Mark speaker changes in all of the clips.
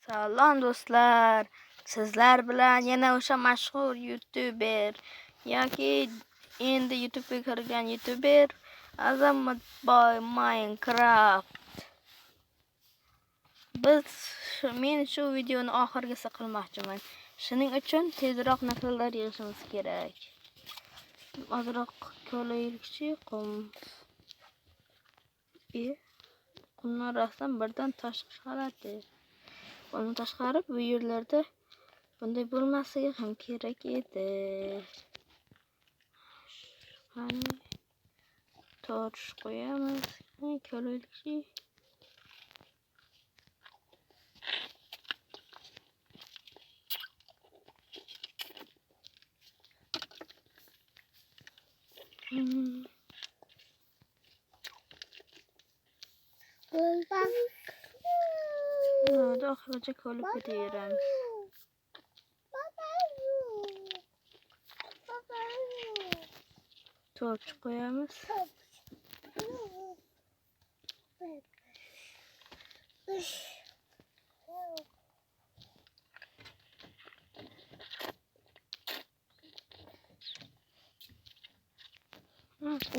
Speaker 1: Salom do'stlar. Sizlar bilan yana o'sha mashhur YouTuber yoki endi YouTube'ga kirgan YouTuber Azamatboy Minecraft. Men shu videoni oxirgisi qilmoqchiman. Shuning uchun tezroq nasllar yig'ishimiz kerak. Ozroq ko'laylikchi qum. Qumlar rastan birdan tosh chiqaradi. Uni tashqarib bu yerlarda bunday bo'lmasligi ham kerak edi. Qani torch qo'yamiz. Ko'laylikchi. Daxilgacha ko'lib ketaveramiz. Torch qo'yamiz.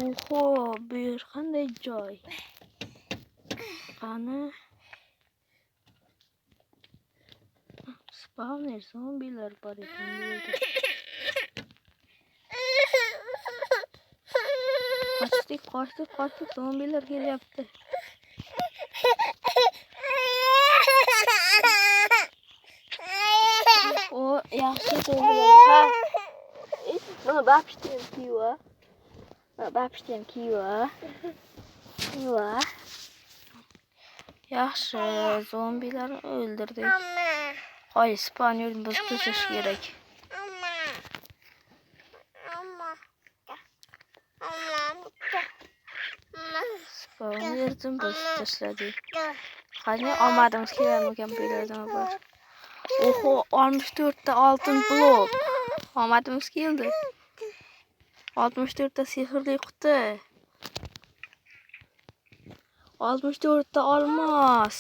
Speaker 1: Oho, bu yer qanday joy? Qani spawner zombilar bor ekan bu yerda. Qochdik, zombilar kelyapti. O, yaxshi zombilar. Mana babishtim kiwa. Yaxshi, zombilarni o'ldirdik. Qo'y spawnerni buzib tashlash kerak. Spawnerni buzib tashladik. Qani omadimiz kelarmikan bu yerdan bor. Oho, 64 ta oltin blok. Omadimiz keldi. 64 ta sehrli quti. 64 ta olmos.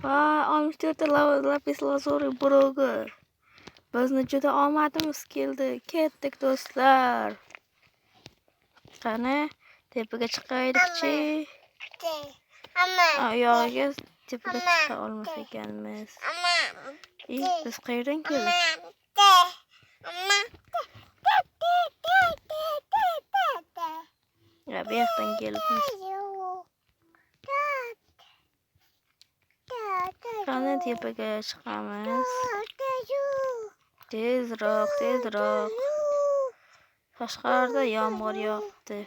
Speaker 1: Va 64 ta lapis lazuli blogi. Bizni juda omadimiz keldi. Ketdik do'stlar. Qani tepaga chiqaylikchi. Oyog'iga tepaga chiqa olmas ekanmiz. Biz qayerdan keldik? Ya bu yoqdan kelibmiz. Qani tepaga chiqamiz. Tezroq. Tashqarida yomg'ir yog'di.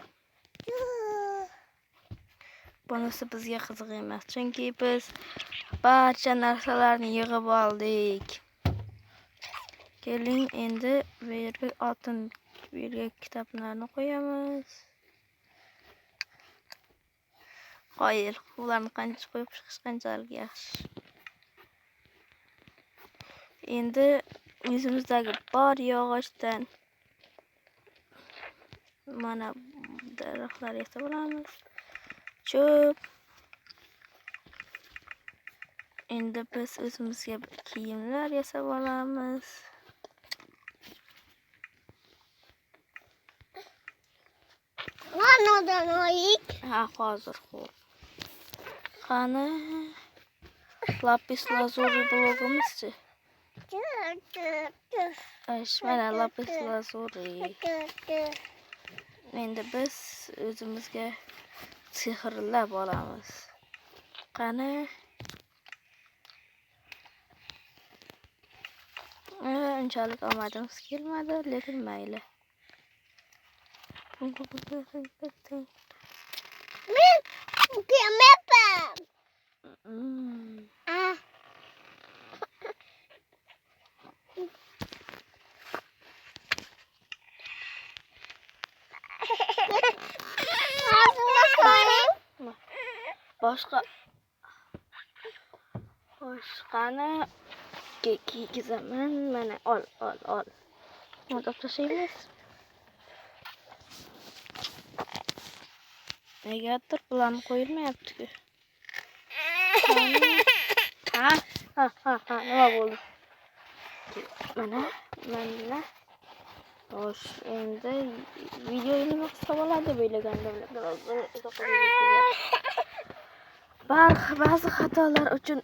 Speaker 1: Bunisi bizga qiziq emas, chunki biz barcha narsalarni yig'ib oldik. Keling, endi bu yerga kitoblarni qo'yamiz. Qo'yil, ularni qancha qo'yib chiqish qanchalik yaxshi. Endi o'zimizdagi bor yog'ochdan mana daraxtlar yasab olamiz. Cho'p. Endi biz o'zimizga kiyimlar yasab olamiz. Ha, hozir xo'p. Qani lapis lazuli blogimizchi? Mana lapis lazuli. Endi biz o'zimizga sehrlab olamiz. Qani unchalik omadimiz kelmadi, lekin mayli. Boshqani kiygizaman. Mana ol. Mana tashlaymiz. Negadir bularni qo'yilmayapti-ku. Ha, nima bo'ldi? Mana. Xo'sh, endi videoni nima qilsa bo'ladi o'ylagandim. Ba'zi xatolar uchun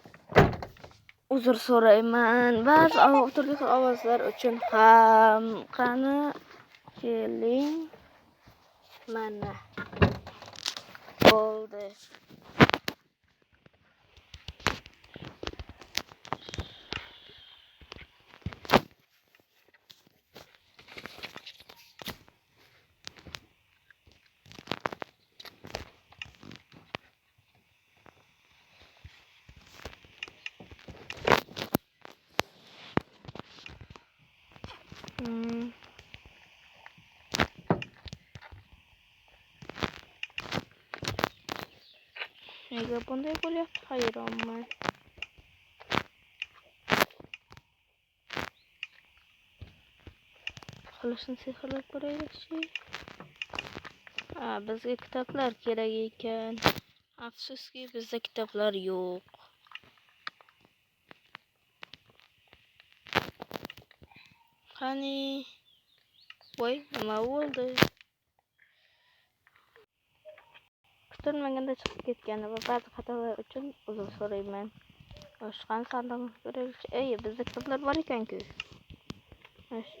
Speaker 1: uzr so'rayman. Ba'zi turli xil ovozlar uchun ham. Qani keling. Mana bo'ldi. Nega bunday bo'lyapti? Hayronman. Qilishni sehrlab ko'raylikchi. Bizga kitoblar kerak ekan. Afsuski bizda kitoblar yo'q. Qani? Voy, nima bo'ldi? Kutilmaganda chiqib ketgani va ba'zi xatolar uchun uzr so'rayman. Boshqani sandiqni ko'raylikchi. Bizda kitoblar bor ekan-ku.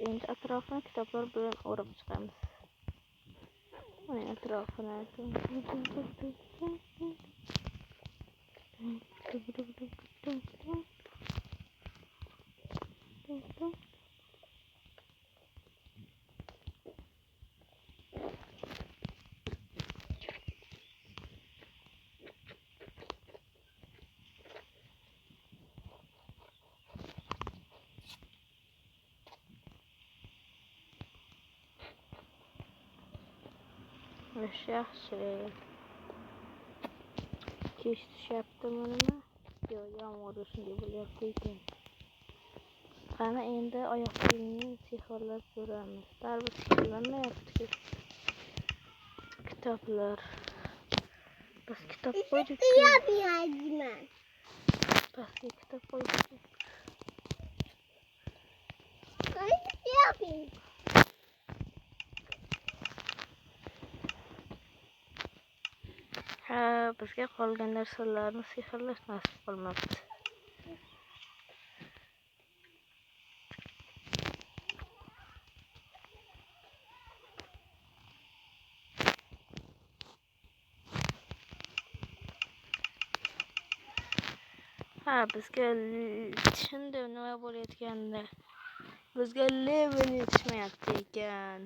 Speaker 1: Endi atrofini kitoblar bilan o'rab chiqamiz. Uning atrofini yaxshi. Kech tushyaptimi nima? Yo'q, yomg'ir shunday bo'lyapti ekan. Qani endi oyoq kiyimni sehrlab ko'ramiz. Darbi sehrlanmayapti. Kitoblar. Biz kitob qo'ydik. Pastga kitob qo'ydik. Bizga qolgan narsalarni sehrlash nasib qilmabdi. Bizga tushundim nima bo'layotganini. Bizga level yetishmayapti ekan.